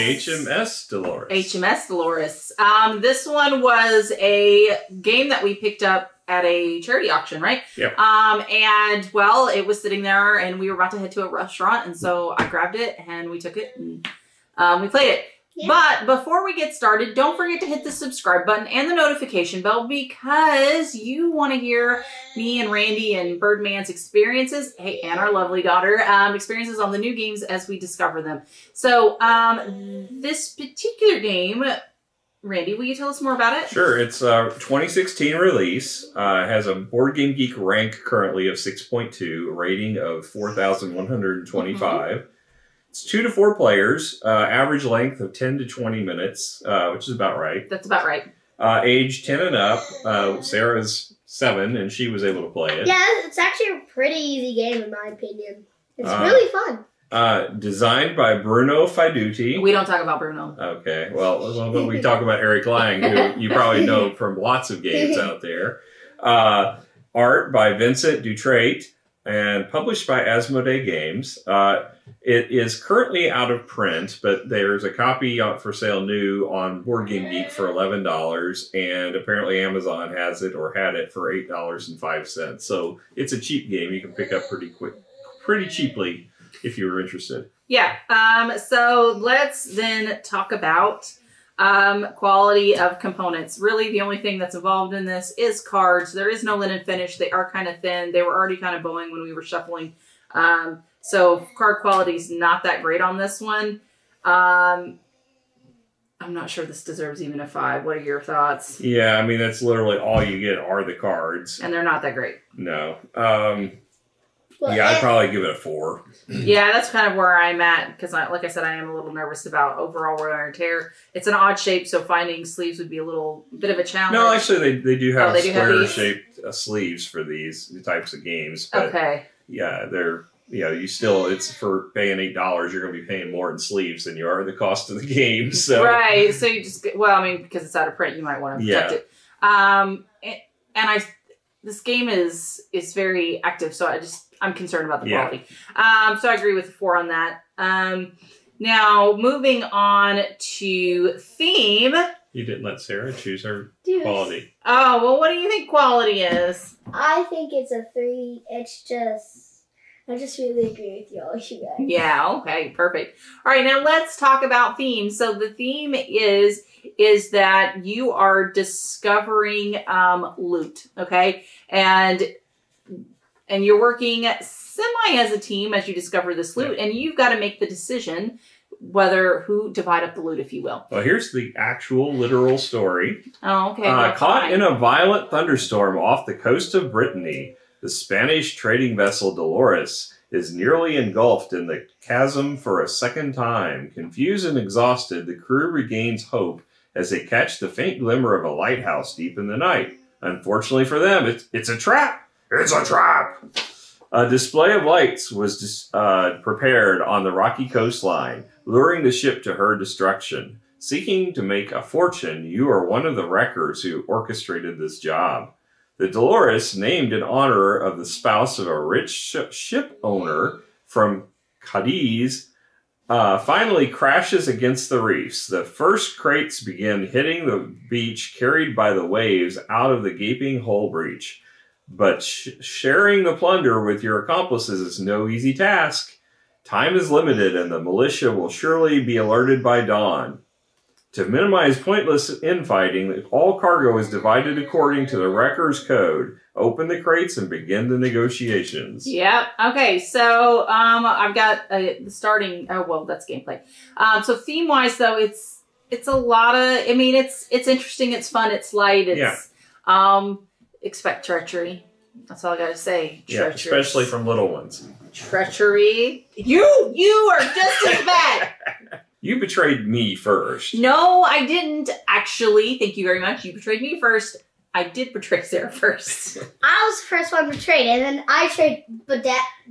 HMS Delores. HMS Delores. This one was a game that we picked up at a charity auction, right? Yep. And well, it was sitting there and we were about to head to a restaurant. And so I grabbed it and we took it and we played it. Yeah. But before we get started, don't forget to hit the subscribe button and the notification bell because you want to hear me and Randy and Birdman's experiences, hey, and our lovely daughter, experiences on the new games as we discover them. So this particular game, Randy, will you tell us more about it? Sure. It's a 2016 release. Has a Board Game Geek rank currently of 6.2, a rating of 4,125. It's 2 to 4 players, average length of 10 to 20 minutes, which is about right. That's about right. Age 10 and up. Sarah's 7, and she was able to play it. Yeah, it's actually a pretty easy game, in my opinion. It's really fun. Designed by Bruno Faiduti. We don't talk about Bruno. Okay, well, we talk about Eric Lang, who you probably know from lots of games out there. Art by Vincent Dutrait, and published by Asmodee Games. It is currently out of print, but there's a copy for sale new on Board Game Geek for $11, and apparently Amazon has it or had it for $8.05. So it's a cheap game you can pick up pretty cheaply if you were interested. Yeah. So let's then talk about quality of components. Really, the only thing that's involved in this is cards. There is no linen finish. They are kind of thin. They were already kind of bowing when we were shuffling. So card quality is not that great on this one. I'm not sure this deserves even a 5. What are your thoughts? Yeah, I mean, that's literally all you get are the cards. And they're not that great. No. Yeah, I'd probably give it a 4. Yeah, that's kind of where I'm at because, like I said, I am a little nervous about overall wear and tear. It's an odd shape, so finding sleeves would be a bit of a challenge. No, actually, they do have square-shaped sleeves for these types of games. But okay. Yeah, it's for paying $8, you're going to be paying more in sleeves than you are the cost of the game. So. Right, so you just, well, I mean, because it's out of print, you might want to protect it. This game is very active, so I'm concerned about the quality. So I agree with the 4 on that. Now, moving on to theme. You didn't let Sarah choose her quality. Oh, well, what do you think quality is? I think it's a 3. I just really agree with you guys. Yeah, okay, perfect. All right, now let's talk about theme. So the theme is that you are discovering loot, okay? And you're working semi as a team as you discover this loot, and you've got to make the decision who divide up the loot, if you will. Well, here's the actual literal story. Oh, okay. Caught in a violent thunderstorm off the coast of Brittany, the Spanish trading vessel Dolores is nearly engulfed in the chasm for a second time. Confused and exhausted, the crew regains hope as they catch the faint glimmer of a lighthouse deep in the night. Unfortunately for them, it's a trap. It's a trap! A display of lights was prepared on the rocky coastline, luring the ship to her destruction. Seeking to make a fortune, you are one of the wreckers who orchestrated this job. The Dolores, named in honor of the spouse of a rich ship owner from Cadiz, finally crashes against the reefs. The first crates begin hitting the beach, carried by the waves out of the gaping hull breach. But sharing the plunder with your accomplices is no easy task. Time is limited, and the militia will surely be alerted by dawn. To minimize pointless infighting, all cargo is divided according to the Wrecker's Code. Open the crates and begin the negotiations. Yep. Okay, so I've got the starting... Oh, well, that's gameplay. So theme-wise, though, it's a lot of... I mean, it's interesting, it's fun, it's light, expect treachery. That's all I gotta say. Yeah, especially from little ones. Treachery. You are just as bad. You betrayed me first. No, I didn't, actually. Thank you very much. You betrayed me first. I did betray Sarah first. I was the first one betrayed, and then I betrayed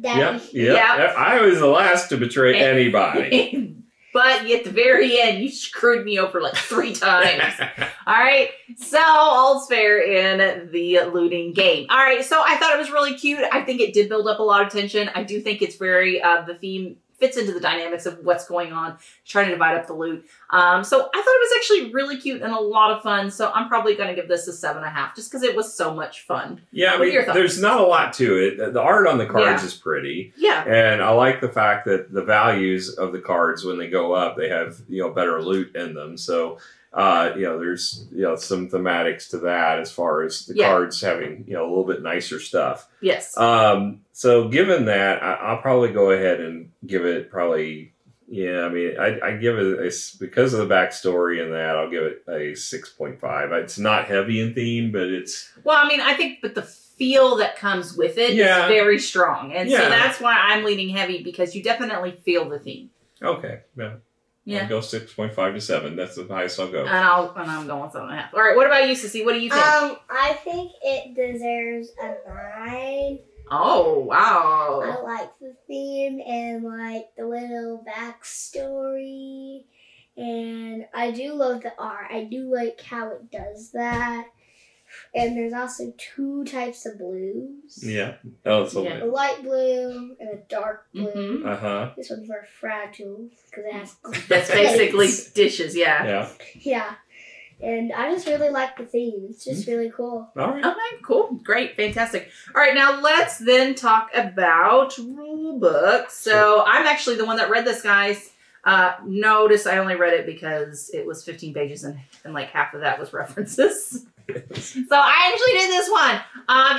Daddy. Yeah. I was the last to betray anybody. But at the very end, you screwed me over like 3 times. All right. So all's fair in the looting game. All right. So I thought it was really cute. I think it did build up a lot of tension. I do think it's very, the theme fits into the dynamics of what's going on, trying to divide up the loot. So I thought it was actually really cute and a lot of fun. So I'm probably going to give this a 7.5 just because it was so much fun. Yeah, I mean, there's not a lot to it. The art on the cards is pretty. Yeah. And I like the fact that the values of the cards, when they go up, they have, better loot in them. So, there's, some thematics to that as far as the cards having, a little bit nicer stuff. Yes. So given that, I'll probably go ahead and give it probably, I give it, because of the backstory and that, I'll give it a 6.5. It's not heavy in theme, but it's... Well, I mean, I think, but the feel that comes with it is very strong. And so that's why I'm leaning heavy, because you definitely feel the theme. Okay, yeah. I'll go 6.5 to 7. That's the highest I'll go. And I'm going 7.5. All right, what about you, Sissy? What do you think? I think it deserves a 9. Oh, wow. I like the theme and like the little backstory. And I do love the art. I do like how it does that. And there's also 2 types of blues. Yeah. Oh, it's a light blue and a dark blue. Mm-hmm. Uh-huh. This one's more fragile because it has... That's basically dishes, Yeah. Yeah. And I just really like the theme. It's just really cool. All right. Okay, cool. Great. Fantastic. All right, now let's then talk about Rulebook. So I'm actually the one that read this, guys. Notice I only read it because it was 15 pages and like half of that was references. So I actually did this one.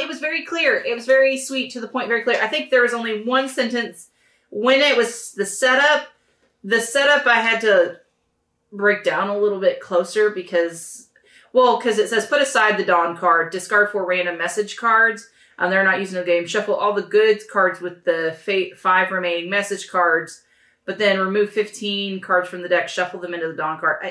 It was very clear. It was very sweet, to the point, very clear. I think there was only one sentence when it was the setup. The setup I had to break down a little bit closer because it says put aside the Dawn card, discard 4 random message cards. They're not using the game. Shuffle all the good cards with the 5 remaining message cards, but then remove 15 cards from the deck. Shuffle them into the Dawn card.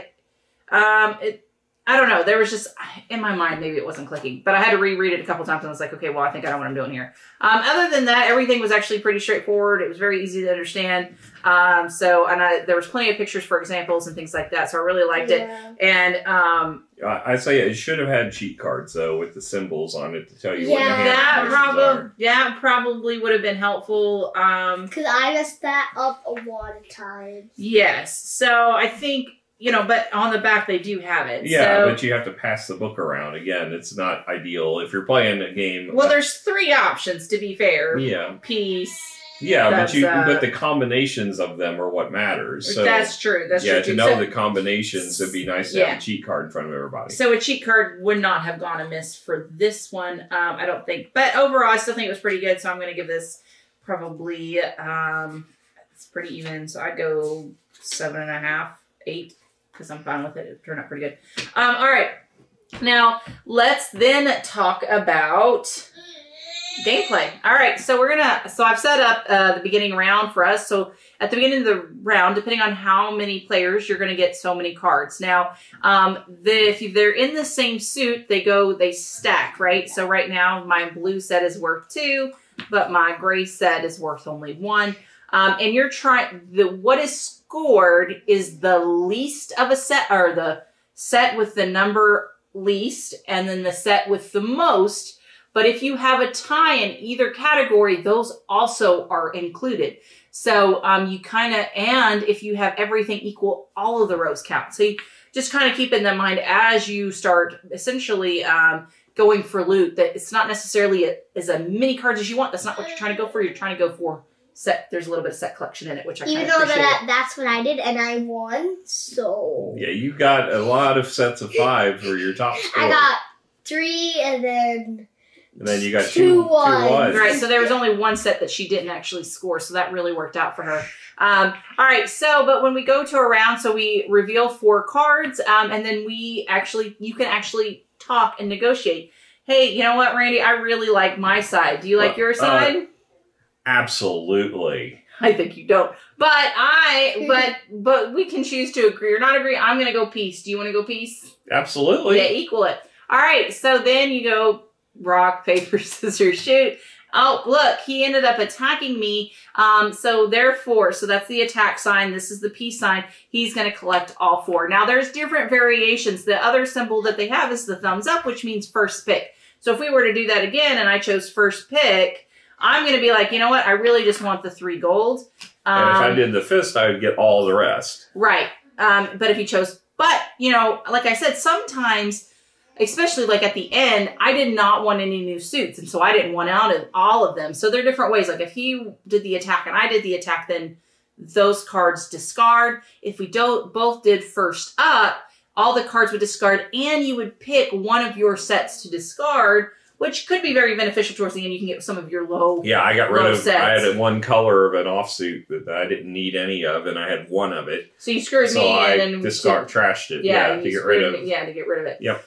I don't know. There was just, in my mind, maybe it wasn't clicking. But I had to reread it a couple times and I was like, okay, well, I think I know what I'm doing here. Other than that, everything was actually pretty straightforward. It was very easy to understand. There was plenty of pictures for examples and things like that. So I really liked it. And I'd say it should have had cheat cards, though, with the symbols on it to tell you what the hand are. Yeah, probably would have been helpful. Because I messed that up a lot of times. Yes. So I think... but on the back they do have it. Yeah, but you have to pass the book around. Again, it's not ideal if you're playing a game. Well, there's 3 options, to be fair. Yeah. Peace. Yeah, but the combinations of them are what matters. So, that's true. That's true. To know the combinations, it'd be nice to have a cheat card in front of everybody. So a cheat card would not have gone amiss for this one, I don't think. But overall, I still think it was pretty good. So I'm going to give this probably, it's pretty even. So I'd go 7.5, 8. Because I'm fine with it. It turned out pretty good. All right. Now, let's then talk about gameplay. All right. So I've set up the beginning round for us. So at the beginning of the round, depending on how many players, you're going to get so many cards. Now, if they're in the same suit, they stack, right? So right now, my blue set is worth 2, but my gray set is worth only 1. And you're what is scored is the least of a set, or the set with the number least, and then the set with the most. But if you have a tie in either category, those also are included. So and if you have everything equal, all of the rows count. So you just kind of keep in mind as you start essentially going for loot, that it's not necessarily as many cards as you want. That's not what you're trying to go for. You're trying to go for set. There's a little bit of set collection in it, which I kind of appreciate. Even though that's what I did, and I won, so... Yeah, you got a lot of sets of 5 for your top score. I got 3, and then... And then you got two ones. Right, so there was only 1 set that she didn't actually score, so that really worked out for her. All right, but when we go to a round, so we reveal 4 cards, and then you can actually talk and negotiate. Hey, you know what, Randy? I really like my side. Do you like your side? Absolutely. I think you don't. But we can choose to agree or not agree. I'm going to go peace. Do you want to go peace? Absolutely. Yeah, equal it. All right, so then you go rock, paper, scissors, shoot. Oh, look, he ended up attacking me. So that's the attack sign. This is the peace sign. He's going to collect all 4. Now, there's different variations. The other symbol that they have is the thumbs up, which means first pick. So if we were to do that again and I chose first pick, I'm going to be like, you know what? I really just want the 3 gold. And if I did the fist, I would get all the rest. Right. But if you chose, but, you know, like I said, sometimes, especially like at the end, I did not want any new suits. And so I didn't want out of all of them. So there are different ways. Like if he did the attack and I did the attack, then those cards discard. If we both did first up, all the cards would discard and you would pick one of your sets to discard, which could be very beneficial towards the end. You can get some of your low Yeah, I got rid of, sets. I had one color of an offsuit that I didn't need any of, and I had one of it. So you screwed me and then trashed it. Yeah, to get rid of it. Yeah, to get rid of it. Yep.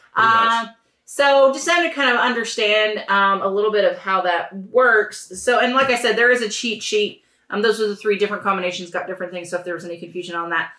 So just to kind of understand a little bit of how that works. So, and like I said, there is a cheat sheet. Those are the 3 different combinations, got different things. So if there was any confusion on that,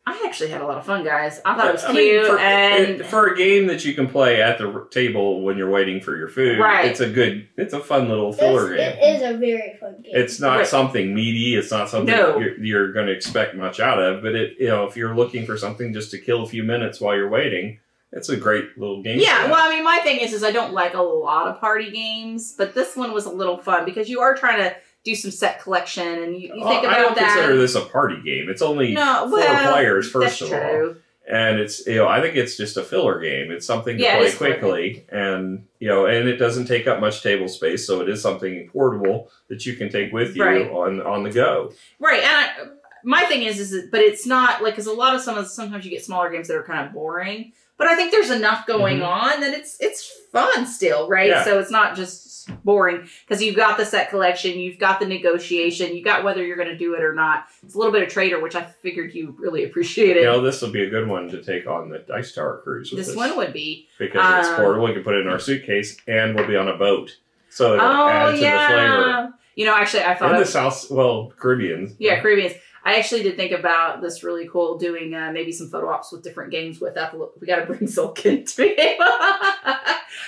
I actually had a lot of fun, guys. I thought it was cute. And for a game that you can play at the table when you're waiting for your food, right. it's a fun little filler game. It is a very fun game. It's not something meaty. It's not something you're going to expect much out of. But if you're looking for something just to kill a few minutes while you're waiting, it's a great little game. Yeah, well, I mean, my thing is I don't like a lot of party games, but this one was a little fun because you are trying to do some set collection, and you think about that. I don't consider this a party game. It's only 4 players, first of all. And it's, I think it's just a filler game. It's something to play quickly, and and it doesn't take up much table space, so it is something portable that you can take with you on the go. Right, and my thing is but it's not like, because a lot of sometimes you get smaller games that are kind of boring. But I think there's enough going on that it's fun still, right? Yeah. So it's not just boring because you've got the set collection, you've got the negotiation, you got whether you're going to do it or not. It's a little bit of trader, which I figured you really appreciated. This will be a good one to take on the Dice Tower cruise with this one would be. Because it's portable, we can put it in our suitcase, and we'll be on a boat. So it'll add to the flavor. Actually, I thought in the Caribbean. Yeah, Caribbean. I actually did think about this really cool, doing maybe some photo ops with different games with that. We got to bring Sulkin to be able.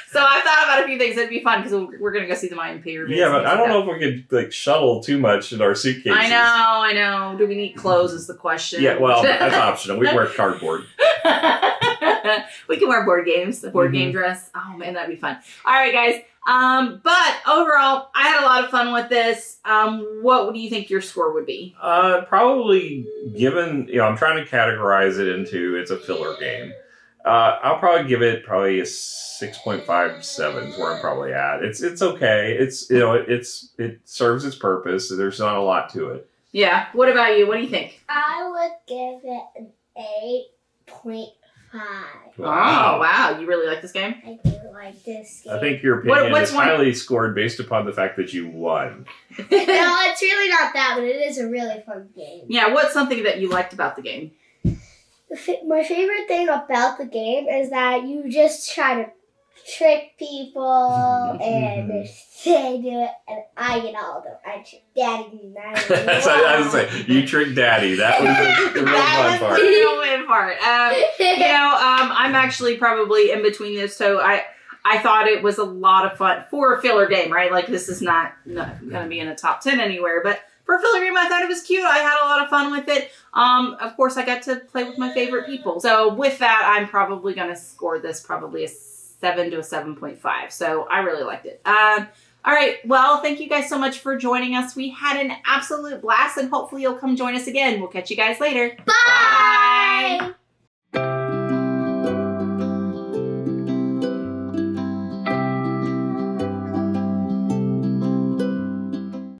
So I thought about a few things that'd be fun because we're going to go see the Mayan pyramids. Yeah, but I don't know if we could shuttle too much in our suitcases. I know. Do we need clothes is the question. Yeah, well, that's optional. We wear cardboard. We can wear board games, the board game dress. Oh man, that'd be fun. All right, guys. But overall, I had a lot of fun with this. What do you think your score would be? Probably, given, I'm trying to categorize it into, it's a filler game. I'll probably give it a 6.57 is where I'm probably at. It's okay. It serves its purpose. There's not a lot to it. Yeah. What about you? What do you think? I would give it an 8.5. Wow. You really like this game? I do like this game. I think your opinion is highly scored based upon the fact that you won. No, it's really not that, but it is a really fun game. Yeah, what's something that you liked about the game? My favorite thing about the game is that you just try to trick people and they do it, and I get all of them. I trick Daddy. That's what I was saying. You tricked Daddy. That was the real fun part. The real fun part. I'm actually probably in between those two. I thought it was a lot of fun for a filler game, right? Like, this is not going to be in a top 10 anywhere, but for a filler game, I thought it was cute. I had a lot of fun with it. Of course, I got to play with my favorite people. So with that, I'm probably going to score this probably a 7 to a 7.5. So I really liked it. All right. Well, thank you guys so much for joining us. We had an absolute blast, and hopefully you'll come join us again. We'll catch you guys later. Bye!